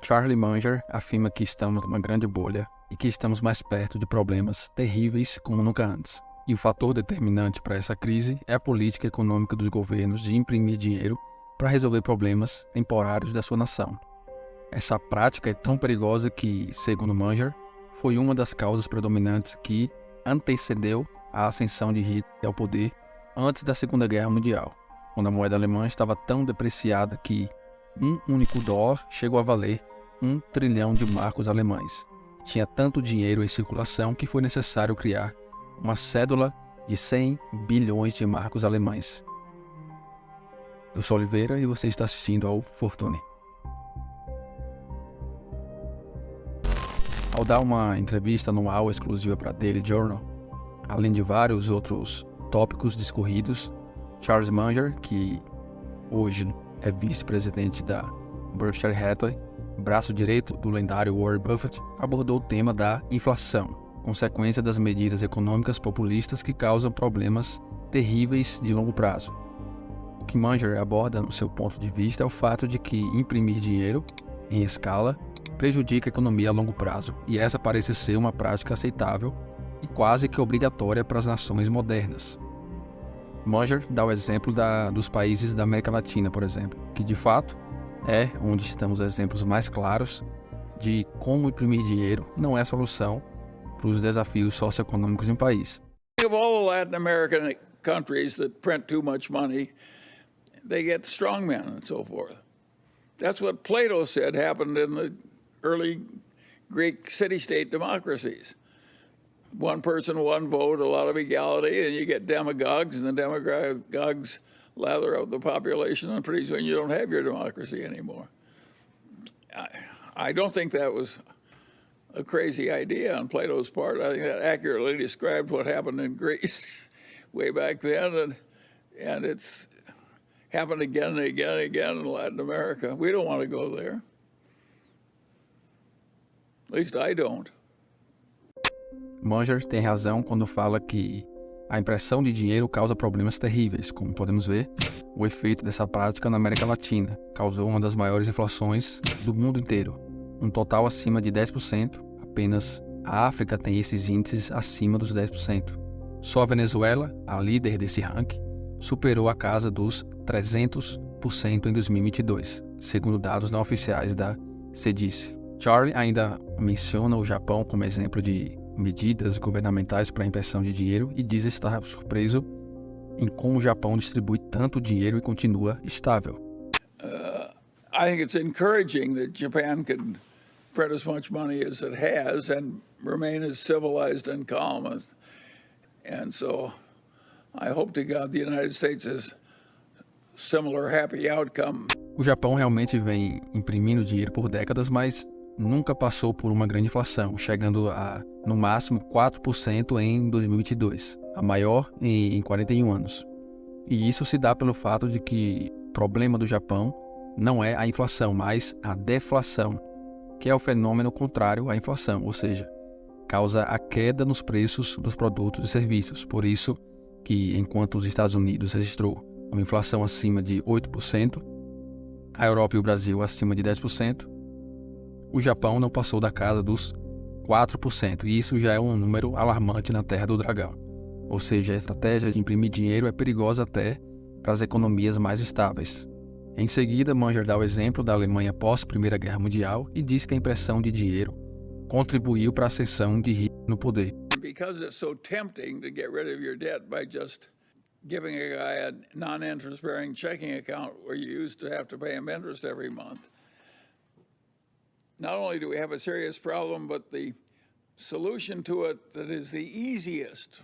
Charlie Munger afirma que estamos numa grande bolha e que estamos mais perto de problemas terríveis como nunca antes. E o fator determinante para essa crise é a política econômica dos governos de imprimir dinheiro para resolver problemas temporários da sua nação. Essa prática é tão perigosa que, segundo Munger, foi uma das causas predominantes que antecedeu a ascensão de Hitler ao poder antes da Segunda Guerra Mundial, quando a moeda alemã estava tão depreciada que um único dólar chegou a valer 1 trilhão de marcos alemães. Tinha tanto dinheiro em circulação que foi necessário criar uma cédula de 100 bilhões de marcos alemães. Eu sou Oliveira e você está assistindo ao Fortune. Ao dar uma entrevista anual exclusiva para Daily Journal, além de vários outros tópicos discorridos, Charles Munger, que hoje é vice-presidente da Berkshire Hathaway, braço direito do lendário Warren Buffett, abordou o tema da inflação, consequência das medidas econômicas populistas que causam problemas terríveis de longo prazo. O que Munger aborda no seu ponto de vista é o fato de que imprimir dinheiro, em escala, prejudica a economia a longo prazo, e essa parece ser uma prática aceitável e quase que obrigatória para as nações modernas. Munger dá o exemplo dos países da América Latina, por exemplo, que de fato é onde estamos exemplos mais claros de como imprimir dinheiro não é a solução para os desafios socioeconômicos de um país. Of all the Latin American countries that print too much money, they get strongmen and so forth. That's what Plato said happened in the early Greek city-state democracies. One person, one vote, a lot of equality, and you get demagogues, and the demagogues lather up the population, and pretty soon you don't have your democracy anymore. I don't think that was a crazy idea on Plato's part. I think that accurately described what happened in Greece way back then, and it's happened again and again and again in Latin America. We don't want to go there. At least I don't. Munger tem razão quando fala que a impressão de dinheiro causa problemas terríveis. Como podemos ver, o efeito dessa prática na América Latina causou uma das maiores inflações do mundo inteiro, um total acima de 10%. Apenas a África tem esses índices acima dos 10%. Só a Venezuela, a líder desse ranking, superou a casa dos 300% em 2022, segundo dados não oficiais da CEDICE. Charlie ainda menciona o Japão como exemplo de medidas governamentais para a impressão de dinheiro e diz estar surpreso em como o Japão distribui tanto dinheiro e continua estável. I think it's encouraging that Japan can print as much money as it has and remain as civilized and calm. And so I hope to God the United States has similar happy outcome. O Japão realmente vem imprimindo dinheiro por décadas, mas nunca passou por uma grande inflação, chegando a, no máximo, 4% em 2022, a maior em 41 anos. E isso se dá pelo fato de que o problema do Japão não é a inflação, mas a deflação, que é o fenômeno contrário à inflação, ou seja, causa a queda nos preços dos produtos e serviços. Por isso que, enquanto os Estados Unidos registrou uma inflação acima de 8%, a Europa e o Brasil acima de 10%, o Japão não passou da casa dos 4%, e isso já é um número alarmante na Terra do Dragão. Ou seja, a estratégia de imprimir dinheiro é perigosa até para as economias mais estáveis. Em seguida, Munger dá o exemplo da Alemanha pós-Primeira Guerra Mundial e diz que a impressão de dinheiro contribuiu para a ascensão de Hitler no poder. Because it's so tempting to get rid of your debt by just giving a guy a non-interest-bearing checking account where you used to have to pay him interest every month. Not only do we have a serious problem, but the solution to it that is the easiest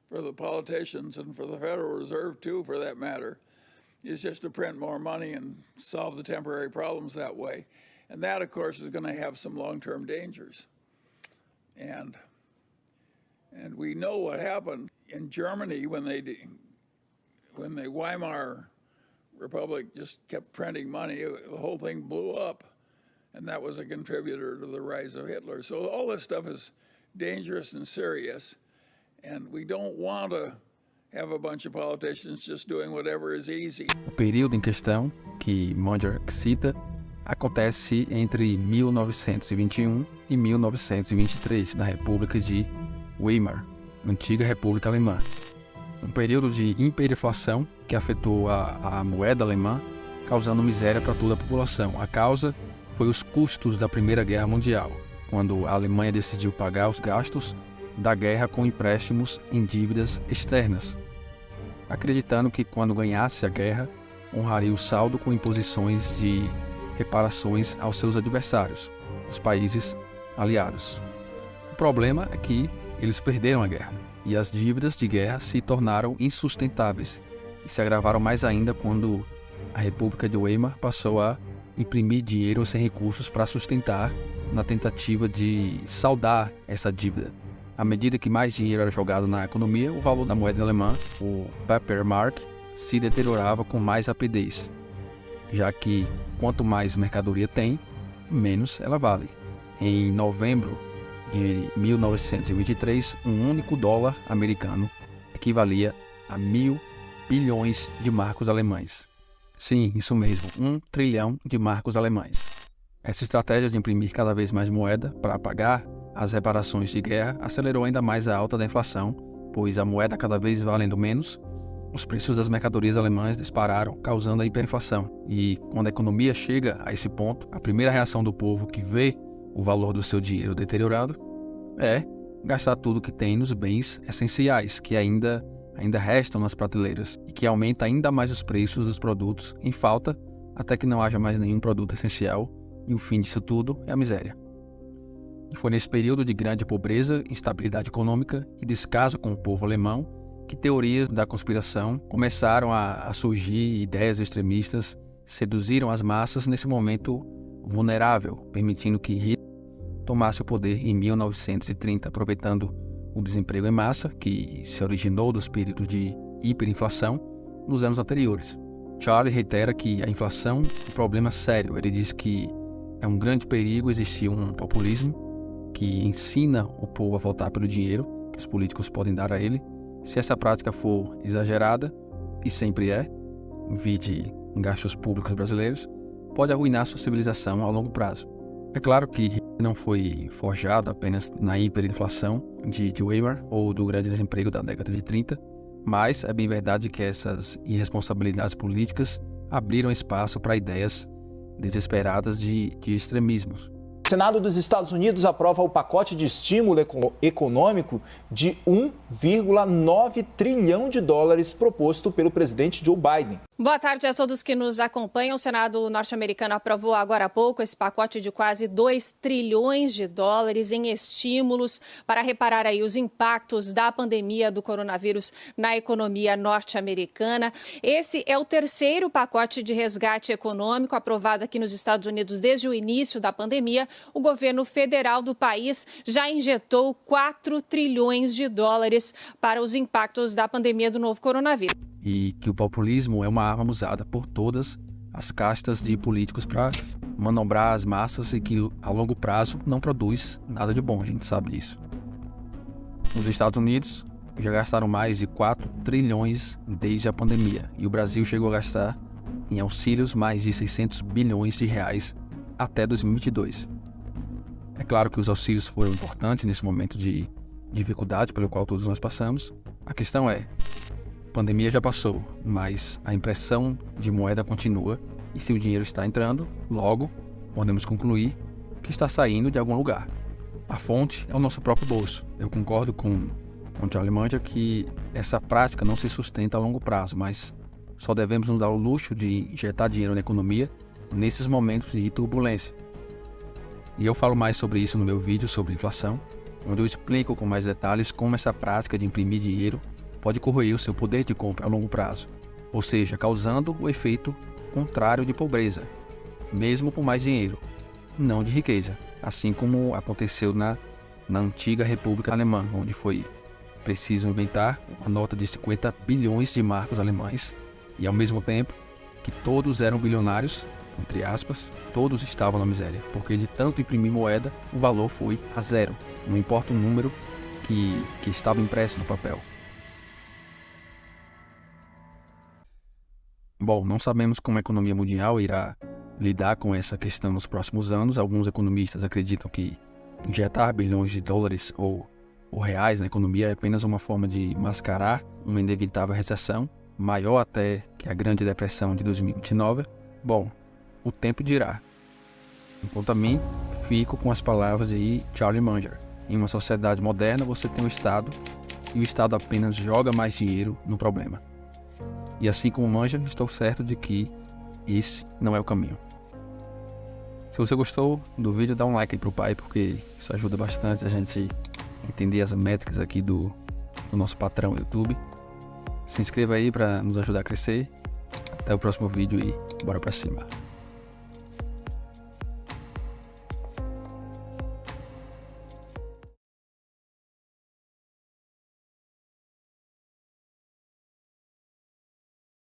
for the politicians and for the Federal Reserve too, for that matter, is just to print more money and solve the temporary problems that way. And that, of course, is going to have some long-term dangers. And we know what happened in Germany when the Weimar Republic just kept printing money. The whole thing blew up. And that was a contributor to the rise of Hitler. So all this stuff is dangerous and serious, and we don't want to have a bunch of politicians just doing whatever is easy. O período em questão, que Munger cita, acontece entre 1921 e 1923, na República de Weimar, antiga República Alemã. Um período de hiperinflação que afetou a moeda alemã, causando miséria para toda a população. A causa foi os custos da Primeira Guerra Mundial, quando a Alemanha decidiu pagar os gastos da guerra com empréstimos em dívidas externas, acreditando que quando ganhasse a guerra, honraria o saldo com imposições de reparações aos seus adversários, os países aliados. O problema é que eles perderam a guerra, e as dívidas de guerra se tornaram insustentáveis, e se agravaram mais ainda quando a República de Weimar passou a imprimir dinheiro sem recursos para sustentar, na tentativa de saldar essa dívida. À medida que mais dinheiro era jogado na economia, o valor da moeda alemã, o Papermark, se deteriorava com mais rapidez, já que quanto mais mercadoria tem, menos ela vale. Em novembro de 1923, um único dólar americano equivalia a 1.000 bilhões de marcos alemães. Sim, isso mesmo, 1 trilhão de marcos alemães. Essa estratégia de imprimir cada vez mais moeda para pagar as reparações de guerra acelerou ainda mais a alta da inflação, pois a moeda cada vez valendo menos, os preços das mercadorias alemãs dispararam, causando a hiperinflação. E quando a economia chega a esse ponto, a primeira reação do povo que vê o valor do seu dinheiro deteriorado é gastar tudo que tem nos bens essenciais, que ainda restam nas prateleiras, e que aumenta ainda mais os preços dos produtos em falta, até que não haja mais nenhum produto essencial, e o fim disso tudo é a miséria. E foi nesse período de grande pobreza, instabilidade econômica e descaso com o povo alemão que teorias da conspiração começaram a surgir, ideias extremistas seduziram as massas nesse momento vulnerável, permitindo que Hitler tomasse o poder em 1930, aproveitando o desemprego em massa, que se originou dos períodos de hiperinflação nos anos anteriores. Charlie reitera que a inflação é um problema sério. Ele diz que é um grande perigo existir um populismo que ensina o povo a votar pelo dinheiro que os políticos podem dar a ele. Se essa prática for exagerada, e sempre é, vide em gastos públicos brasileiros, pode arruinar sua civilização a longo prazo. É claro que não foi forjado apenas na hiperinflação de Weimar ou do grande desemprego da década de 30, mas é bem verdade que essas irresponsabilidades políticas abriram espaço para ideias desesperadas de extremismos. O Senado dos Estados Unidos aprova o pacote de estímulo econômico de 1,9 trilhão de dólares proposto pelo presidente Joe Biden. Boa tarde a todos que nos acompanham. O Senado norte-americano aprovou agora há pouco esse pacote de quase 2 trilhões de dólares em estímulos para reparar aí os impactos da pandemia do coronavírus na economia norte-americana. Esse é o terceiro pacote de resgate econômico aprovado aqui nos Estados Unidos desde o início da pandemia. O governo federal do país já injetou 4 trilhões de dólares para os impactos da pandemia do novo coronavírus. E que o populismo é uma arma usada por todas as castas de políticos para manobrar as massas e que a longo prazo não produz nada de bom, a gente sabe disso. Os Estados Unidos já gastaram mais de 4 trilhões desde a pandemia e o Brasil chegou a gastar em auxílios mais de 600 bilhões de reais até 2022. É claro que os auxílios foram importantes nesse momento de dificuldade pelo qual todos nós passamos. A questão é, a pandemia já passou, mas a impressão de moeda continua e se o dinheiro está entrando, logo podemos concluir que está saindo de algum lugar. A fonte é o nosso próprio bolso. Eu concordo com Charlie Munger que essa prática não se sustenta a longo prazo, mas só devemos nos dar o luxo de injetar dinheiro na economia nesses momentos de turbulência. E eu falo mais sobre isso no meu vídeo sobre inflação, onde eu explico com mais detalhes como essa prática de imprimir dinheiro pode corroer o seu poder de compra a longo prazo, ou seja, causando o efeito contrário de pobreza, mesmo com mais dinheiro, não de riqueza, assim como aconteceu na antiga República Alemã, onde foi preciso inventar uma nota de 50 bilhões de marcos alemães e ao mesmo tempo que todos eram bilionários, entre aspas, todos estavam na miséria, porque de tanto imprimir moeda, o valor foi a zero, não importa o número que estava impresso no papel. Bom, não sabemos como a economia mundial irá lidar com essa questão nos próximos anos. Alguns economistas acreditam que injetar bilhões de dólares ou reais na economia é apenas uma forma de mascarar uma inevitável recessão, maior até que a Grande Depressão de 2029. Bom, o tempo dirá. Enquanto a mim, fico com as palavras de Charlie Munger. Em uma sociedade moderna, você tem o Estado, e o Estado apenas joga mais dinheiro no problema. E assim como Munger, estou certo de que esse não é o caminho. Se você gostou do vídeo, dá um like aí pro pai, porque isso ajuda bastante a gente entender as métricas aqui do nosso patrão YouTube. Se inscreva aí para nos ajudar a crescer. Até o próximo vídeo e bora pra cima.